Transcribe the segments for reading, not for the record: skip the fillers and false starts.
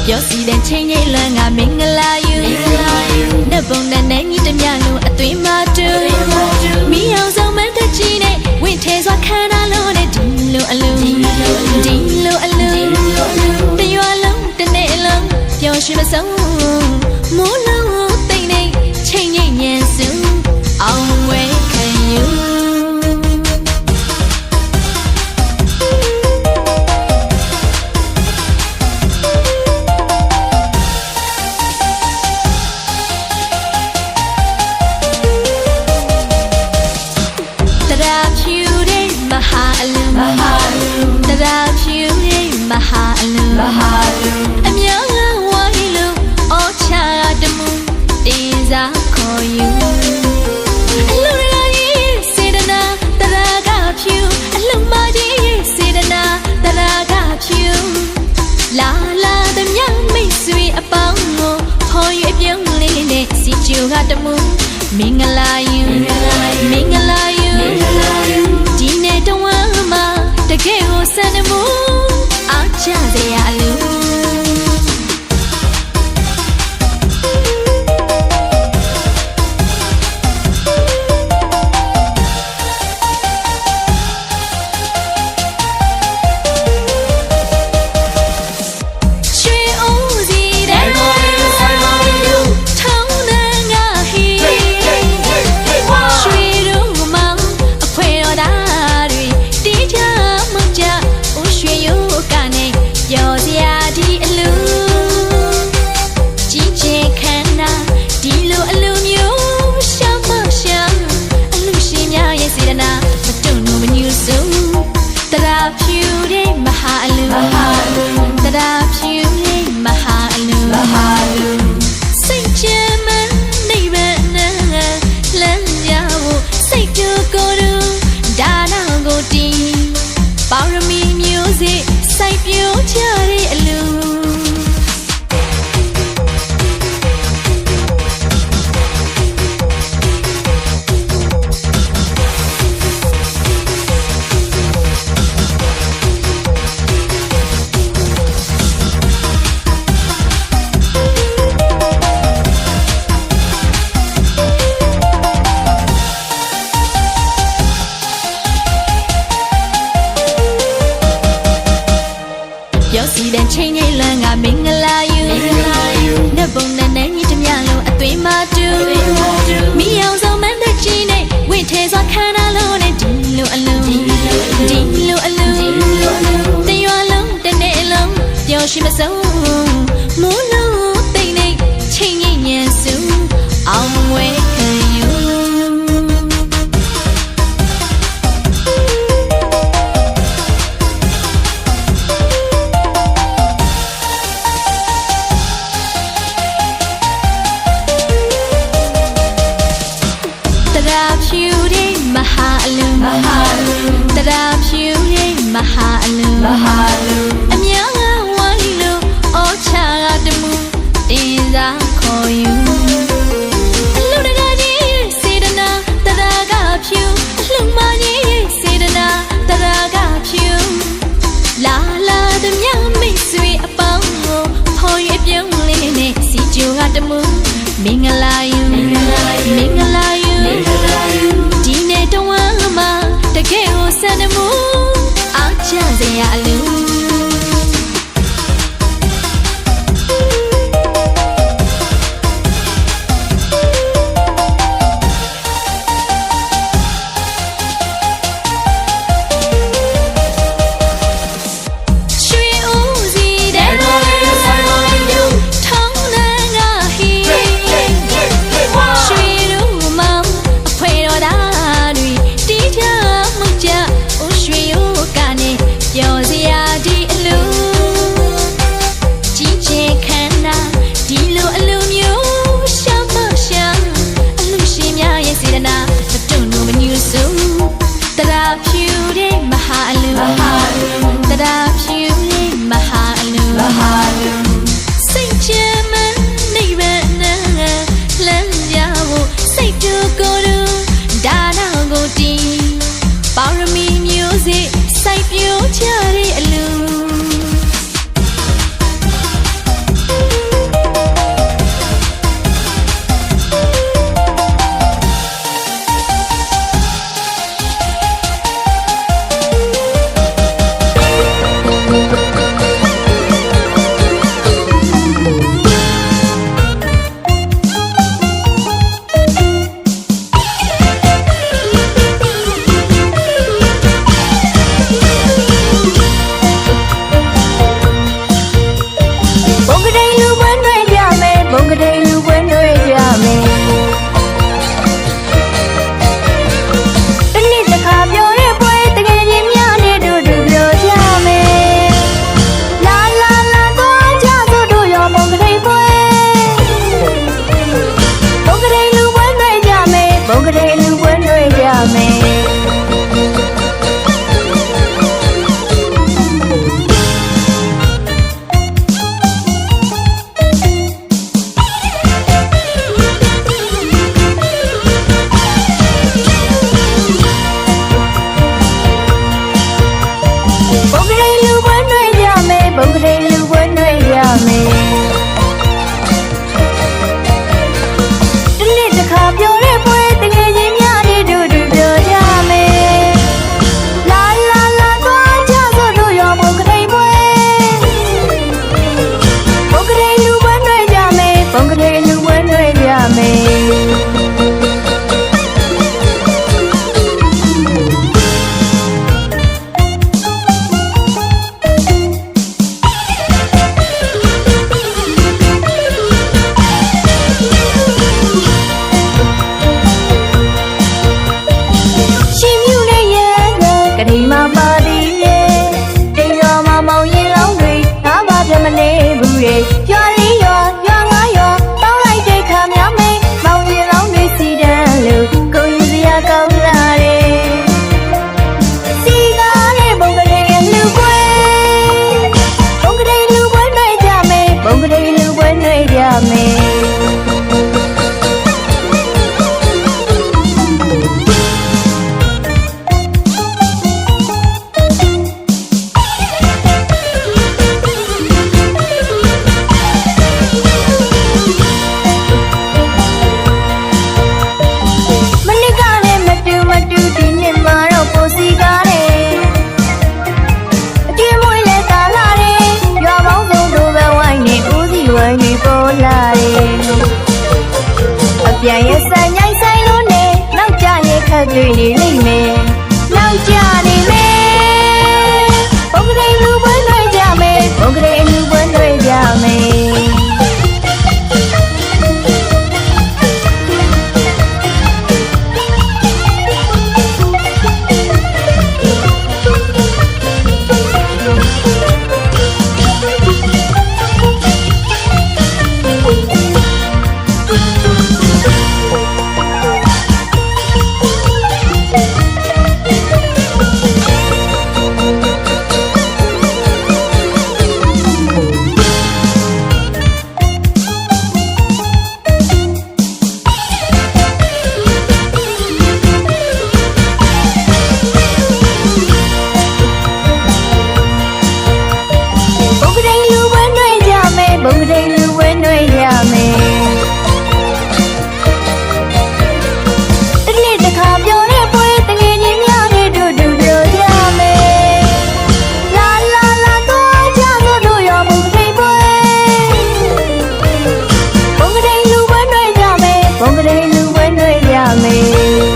ပြောစီတဲ့ချင်းကြီးလွမ်းကမင်္ဂလာယူနတ်ပုံနဲ့နဲ့ညီတမျှလုံးအသွင်မတူမိအောင်ဆောင်မတဲ့ကြီးနဲ့ဝင့်ထဲစွာခန္ဓာလုံးနဲ့ဒီလိုအလုံးဒီလိုအလုံးတရွာလုံးတစ်နေ့လုံးပျော်ရွှင်မဆုံးမိုးလုံးသိမ့်နေချင်းကြီးညံစုအောင်ဝဲခံယူအမြောင်းဝိုင်းလို့အော်ချာတမှုတင်စားခေါ်ယူအလုံးရည်စေတနာတရာကဖြူအလုံးမကြီးစေတနာတရာကဖြူလာလာတမြမိတ်ဆွေအပေါင်းကိုခေါ်ယူပြုံးလေးနဲ့စီကျူကတမှုမင်္ဂလာယူမင်္ဂလာယူဒီနေ့တဝမ်းမှာတကယ်ကိုစံနမှုအားချစေရအလူပါရမီမျိုးစေ့စိုက်ပျိုးကြတဲ့အလူပြောစီတဲ့ချင်းကြီးလွမ်းကမင်္ဂလာယူနတ်ပုံနဲ့နဲ့ညီတမျှလုံးအသွင်မတူမိအောင်ဆောင်မတဲ့ကြီးနဲ့ဝင့်ထဲစွာခန္ဓာလုံးနဲ့ဒီလိုအလုံးဒီလိုအလုံးတရွာလုံးတစ်နေ့လုံးပျော်ရွှင်မဆုံးမိုးလုံးသိမ့်နေချင်းကြီးညံစုအောင်ဝဲခံယူဖြူတဲ့မဟာအလူတရာဖြူတဲ့မဟာအလူအမြောင်းဝိုင်းလို့အော်ချာတမှု ဖြစ်မနေဘူးလေရွာလေးရွာရွာငါရွာတောင်းလိုက်တဲ့ခါများမေးမောင်ရင်လောင်းတွေစီတန်းလို့ကိုယူစရာကောင်းလာတယ်စီကားတဲ့ဘုံကလေးရဲ့လူပွဲဘုံကလေးလူပွဲတွေ့ကြမယ်ဘုံကလေးလူပွဲတွေ့ကြမယ်ပြန်ရစညိုင်းဆိုင်လို့နေနောက်ကြရင်ခက်တွေ့နေလိမ့်မယ်နောက်ကြနေမယ်ဘုံကလေးလူပွဲတွေ့ကြမယ်ဘုံကလေးလူပွဲတွေ့ကြမယ်ဘုံကလေးလူပွဲတွေ့ကြမယ်တနေ့တစ်ခါပြောတဲ့ပွဲတငယ်ချင်းများနဲ့တို့ပြောကြမယ်လာလာလာတော့ကြတော့တို့ရောဘုံကလေးပွဲဘုံကလေးလူပွဲတွေ့ကြမယ်ဘုံကလေးလူပွဲတွေ့ကြမယ်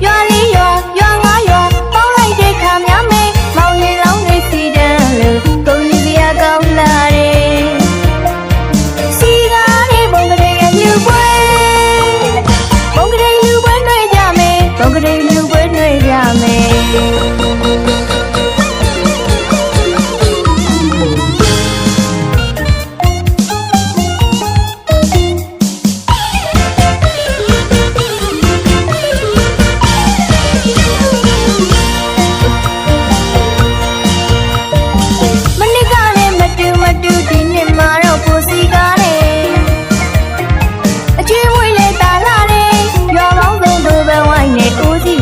ရွာလေးရွာရွာငါရွာပေါင်းလိုက်တဲ့ခါများမေးမောင်ရင်လောင်းတွေစီတန်းလို့ကိုယူစရာကောင်းလာတယ်စီကားတဲ့ဘုံကလေးရဲ့လူပွဲဘုံကလေးလူပွဲတွေ့ကြမယ်ဘုံကလေးလူပွဲတွေ့ကြမယ်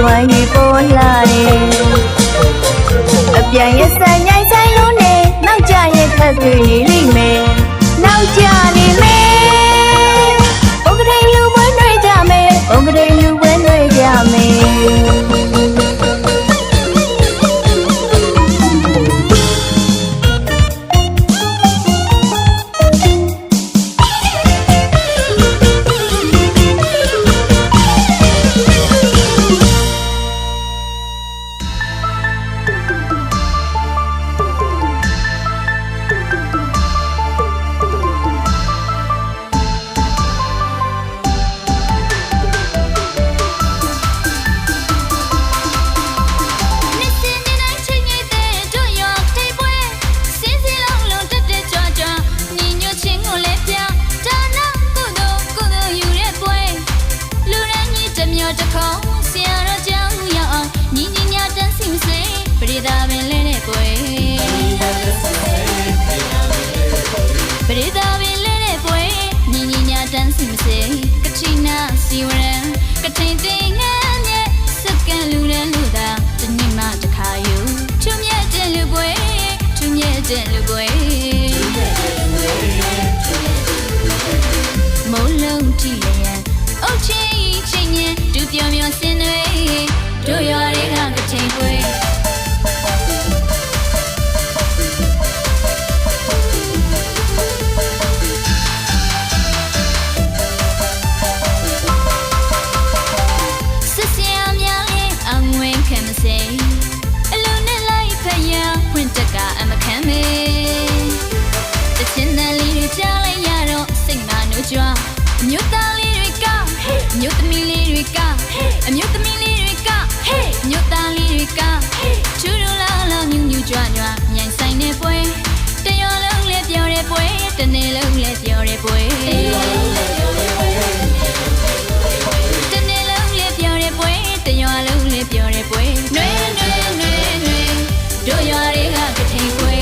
ဝိုင်းနေပေါ်လာတယ်အပြန်ရစညိုင်းဆိုင်လို့နေနောက်ကြရင်ခက်တွေ့နေလိမ့်မယ်နောက်ကြနေမယ်ဘုံကလေးလူပွဲတွေ့ကြမယ်ဘုံကလေးလူပွဲတွေ့ကြမယ် မျိုးသမီးလေးတွေကအမျိုးသမီးလေးတွေကမျိုးသားလေးတွေကချူရလာလာမြူးမြူးကြွကြွမြိုင်ဆိုင်နေပွဲတရောလုံးလေးပြောတဲ့ပွဲတနေ့လုံးလေးပြောတဲ့ပွဲတနေ့လုံးလေးပြောတဲ့ပွဲတရောလုံးလေးပြောတဲ့ပွဲနွေနွေနွေနွေတို့ရွာတွေကကထိန်ပွဲ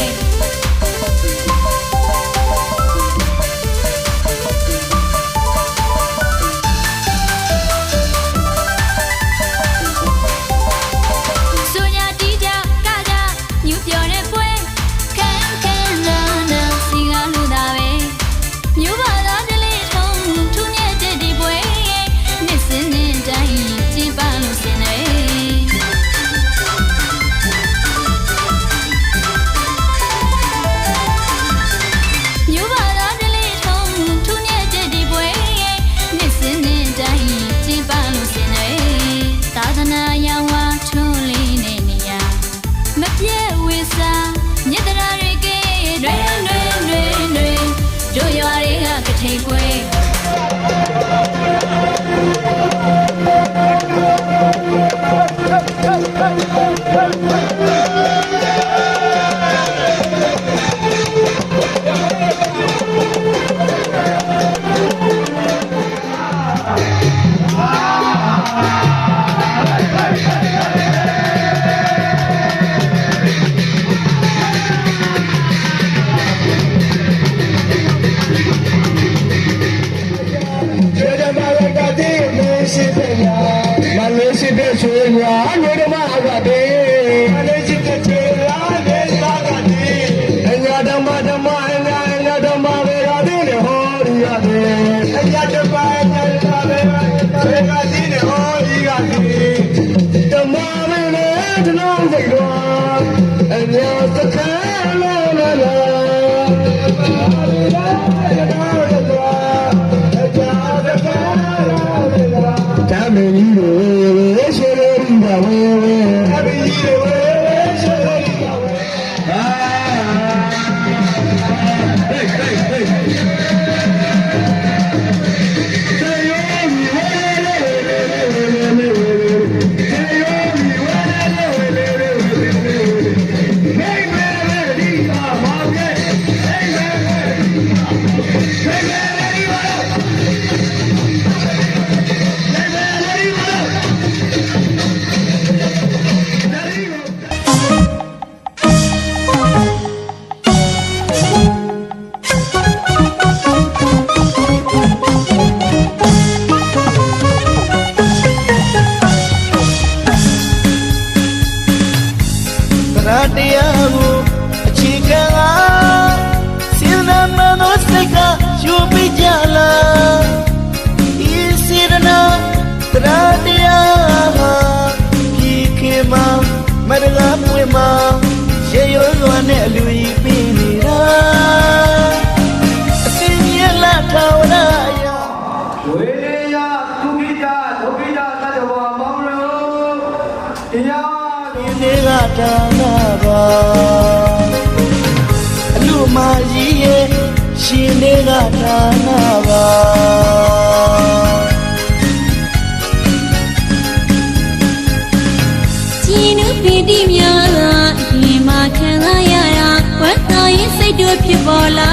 ဖြစ်ပေါ်လာ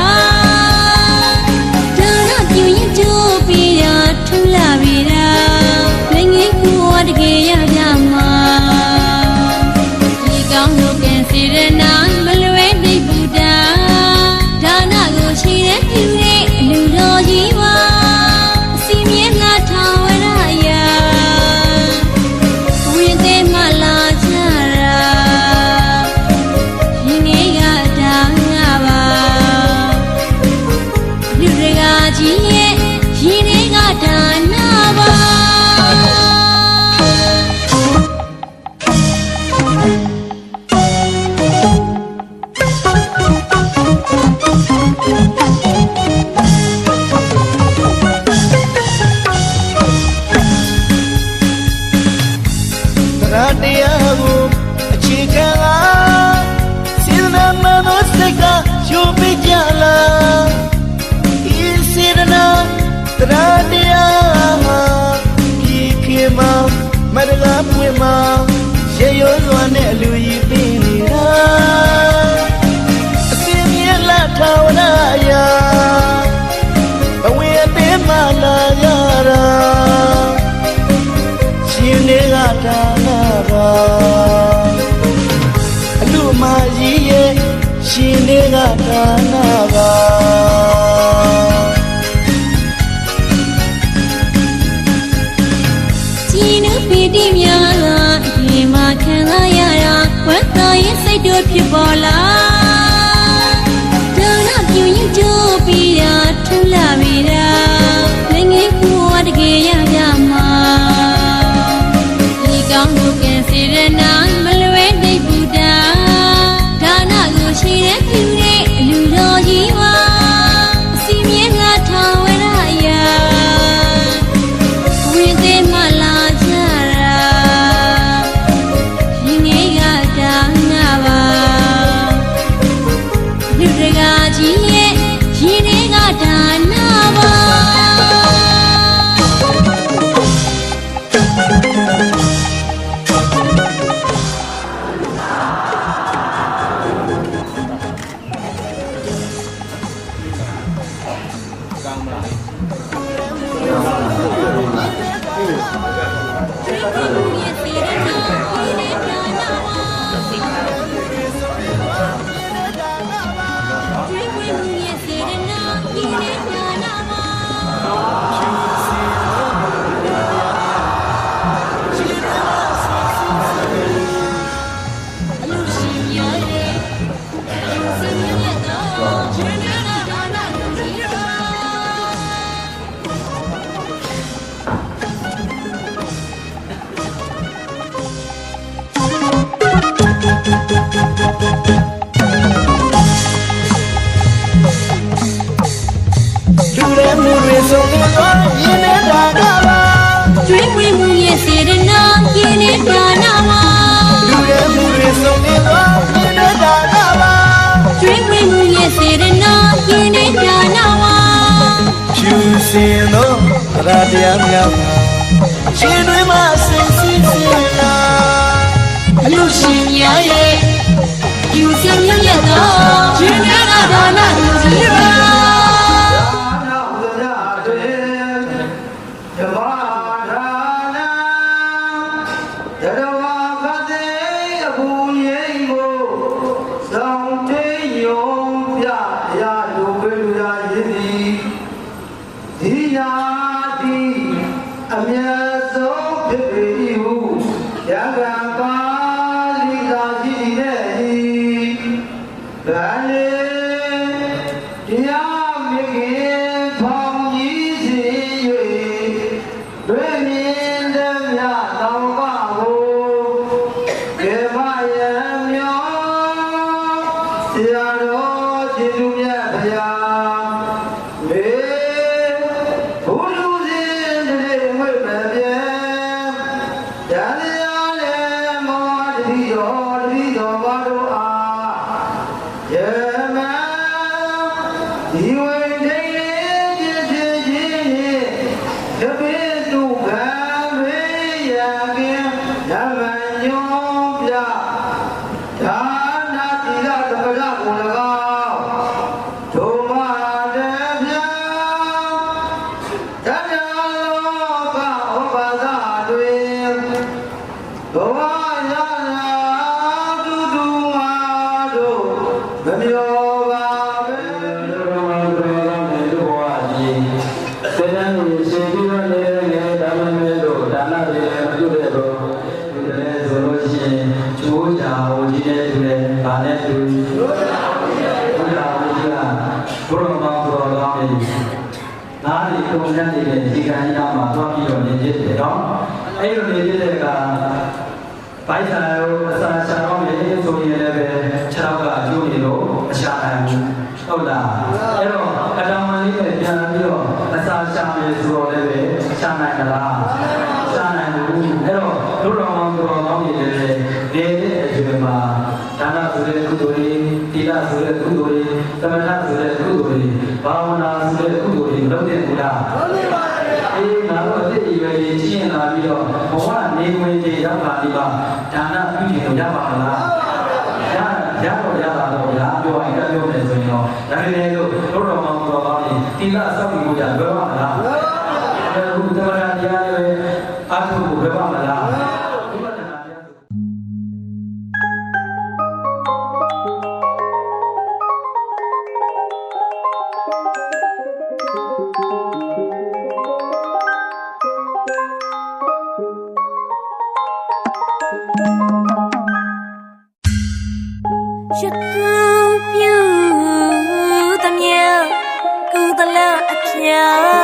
ဒါနပြုရင်ကျိုးပြီးတာထူလာပြီတာငငယ်ကူတကယ်ရကြမှာဒီကောင်းလို့ကင်စီရနာမလွဲသိဘူးတာဒါနကိုရှိတဲ့သူရဲ့လူတော်ကြီးပါအစီမြဲလာထောင်ဝရရာဝင်းသေးမှလာကြတာ တိများဒီမှာခံစားရတာဝတ်သားရင်စိတ်တို့ဖြစ်ပေါ်လာဒါနပြုရင်ကြိုးပြီးတာထူလာပြီတာငယ်ကူတကယ်ရကြမှာဒီကောင်းကိုကဲစေရနာမလွဲသိပူတာဒါနကိုရှိတဲ့ပြုတဲ့အလူတော်ကြီးပါအစီမြဲငါထောင်ဝရရာဝိသေမလာကြတာရင်ငယ်ကဒါနပါလူတကာကြီးရဲ့ရင်တွေကဒါနပါ ရာတရားများရှင်တွေမှာစင်စစ်စစ်လာအလူရှင်များရဲ့ယူစင်ရတော့ရှင်များကဒါနလူကြီးပါပိုက်ဆံရောအစာရှာတော့မယ်ဆိုရင်လည်းပဲခြေထောက်ကကျိုးနေလို့အရှာနိုင်ဘူးဟုတ်လားအဲ့တော့အတောင်မလေးနဲ့ပြန်ပြီးတော့အစာရှာမယ်ဆိုတော့လည်းပဲရှာနိုင်မလားရှာနိုင်ဘူးအဲ့တော့တို့တော်ကောင်းနေတယ်တဲ့အကျွေးမှာဒါနဆိုတဲ့ကုသိုလ်တွေသီလဆိုတဲ့ကုသိုလ်တွေသမထဆိုတဲ့ကုသိုလ်တွေဘာဝနာဆိုတဲ့ကုသိုလ်တွေလုပ်တဲ့ဘူးလားအေးငါတို့အစ်အရွယ်ကြီးရင်လာပြီးတော့ဘဝနေဝင်ကြရောက်လာပြီးတော့ဒါနပြုကျင်လို့ရပါမလားရတော့ရတာတော့ဗျာပြောရင်ပြောမယ်ဆိုရင်တော့ဒါပေမဲ့လို့တို့တော်ကောင်းနေတိလစောင့်ပြီးလို့ရလွယ်ပါမလားအခုသမထတရားတွေအားထုတ်ဖို့လွယ်ပါမလား အ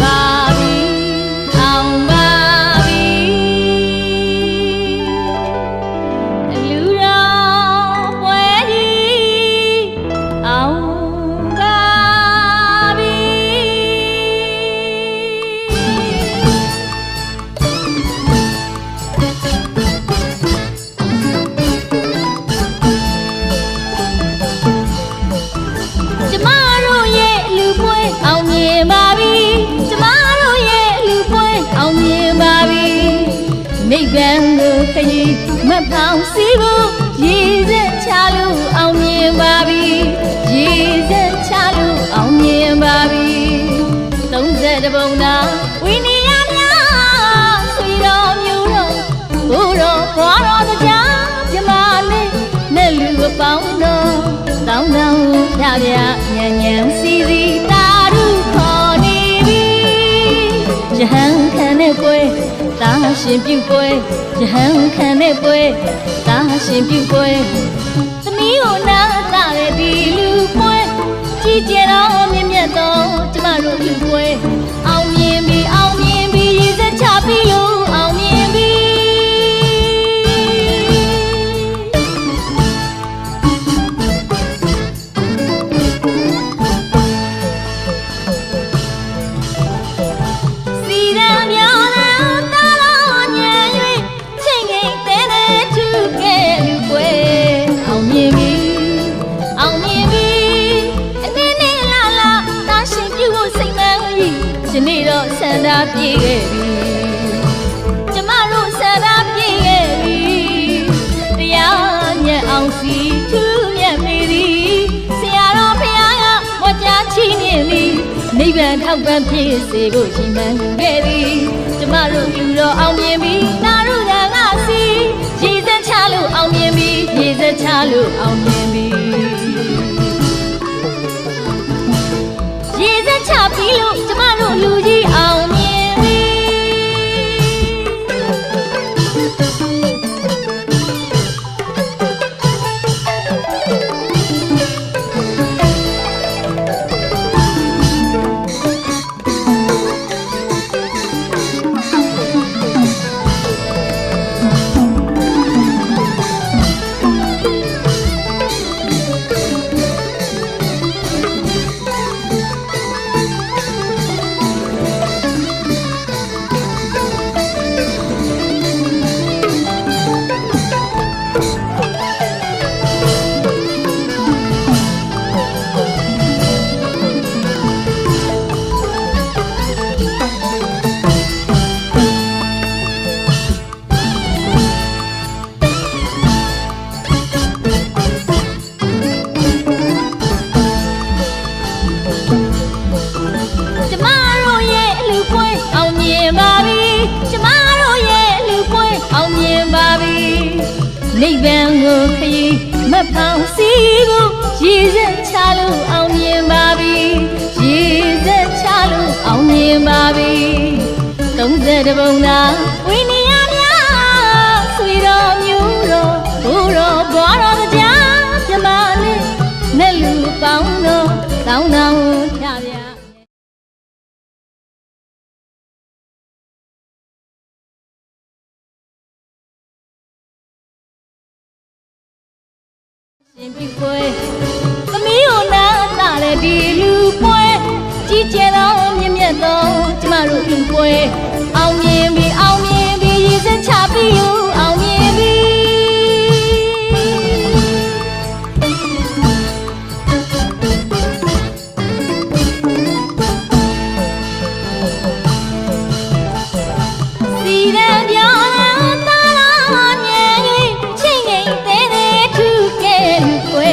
ပါပြီအောင်ပါပြီလူတော်ပွဲကြီးအောင်ပါပြီ ကျမတို့ရဲ့လူပွဲအောင်မြင်ပါပြီကျမတို့ရဲ့လူပွဲအောင်မြင်ပါပြီနိဗ္ဗာန်ကိုခရီးမဖောင်စီဖို့ရည်စက်ချလို့အောင်မြင်ပါပြီရည်စက်ချလို့အောင်မြင်ပါပြီ30ပုံသာဝိနည်းများဆွေတော်မျိုးတော်ဘိုးတော်ဘွားတော်တရားမြမလေးနဲ့လူအပေါင်းတော်တောင်းတောင်းဖြာဖြာညံညံစီစီတာရုခေါ်နေပြီယဟန်ခံတဲ့ပွဲတာရှင်ပြုပွဲယဟန်ခံတဲ့ပွဲတာရှင်ပြုပွဲသမီးကိုနာတာတဲ့ဒီလူပွဲကြည်ကြတော့မြင့်မြတ်တော့ကျမတို့လူပွဲအောင်မြင်ပြီအောင်မြင်ပြီရည်စက်ချပြီလို့အောင်မြင်ပြီစီရံမြောင်းလန်းတာတော်ညံ၍ချိန်ချိန်တဲတဲထူခဲ့လူပွဲအောင်မြင်ပြီအောင်မြင်ပြီအနေနဲ့လာလာတာရှင်ပြုဖို့စိတ်မှန်ကြီးဒီနေ့တော့ဆန္ဒပြည့်ခဲ့ပြီကျမတို့ဆန္ဒပြည့်ခဲ့ပြီတရားညံအောင်စီထူးမြတ်ပေသည်ဆရာတော်ဖခင်ကဝါကြချီးမြှင့်သည်နိဗ္ဗာန်ထောက်ပံ့ဖြစ်စေဖို့ရှိမှန်ခဲ့သည်ကျမတို့ယူတော့အောင်မြင်ပြီသာရုဒံကစီရည်စက်ချလို့အောင်မြင်ပြီရည်စက်ချလို့အောင်မြင်ပြီရည်စက်ချပြီလို့ကျမတို့လူကြီးအောင်မြင်ပြီကျမတို့ရဲ့လူပွဲအောင်မြင်ပါပြီကျမတို့ရဲ့လူပွဲအောင်မြင်ပါပြီနိဗ္ဗာန်ကိုခရီးမဖောင်စီဖို့ရည်စက်ချလို့အောင်မြင်ပါပြီရည်စက်ချလို့အောင်မြင်ပါပြီ30ပုံသာဝိနည်းများဆွေတော်မျိုးတော်ဘိုးတော်ဘွားတော်တရားမြမလေးနဲ့လူပေါင်းတော်တောင်းတောင်းဖြာဖြာရှင်ပြုပွဲသမီးကိုနာတာတဲ့ဒီလူပွဲကြီးကျယ်တော့မြင့်မြတ်တော့ကျမတို့လူပွဲအောင်မြင်ပြီအောင်မြင်ပြီရည်စက်ချပြီလို့အောင်မြင်ပြီစီရံပြောင်းလန်းတာတော်ညံ၍ချိန်ချိန်တဲတဲထူခဲ့လူပွဲ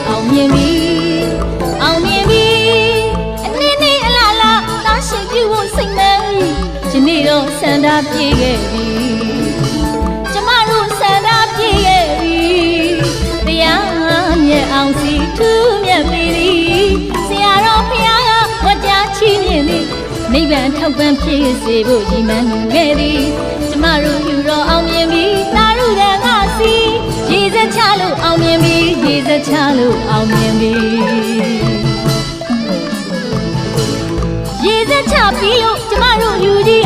အောင်မြင်ပြီအောင်မြင်ပြီအနေနဲ့အလားလားတာရှင်ပြုဖို့စိတ်မှန်ဒီနေ့တော့ဆန္ဒပြည့်ခဲ့ပြီကျမတို့ဆန္ဒပြည့်ခဲ့ပြီတရားမြတ်အောင်စီထူးမြတ်ပေသည်ဆရာတော်ဖခင်ကဝါကြချီးမြှင့်သည်နိဗ္ဗာန်ထောက်ပံ့ဖြစ်စေဖို့ရည်မှန်းခဲ့သည်ကျမတို့ယူတော့အောင်မြင်ပြီသာရုဒံကစီရည်စက်ချလို့အောင်မြင်ပြီရည်စက်ချလို့အောင်မြင်ပြီရည်စက် ချပြီးလို့ကျမတို့လူကြီး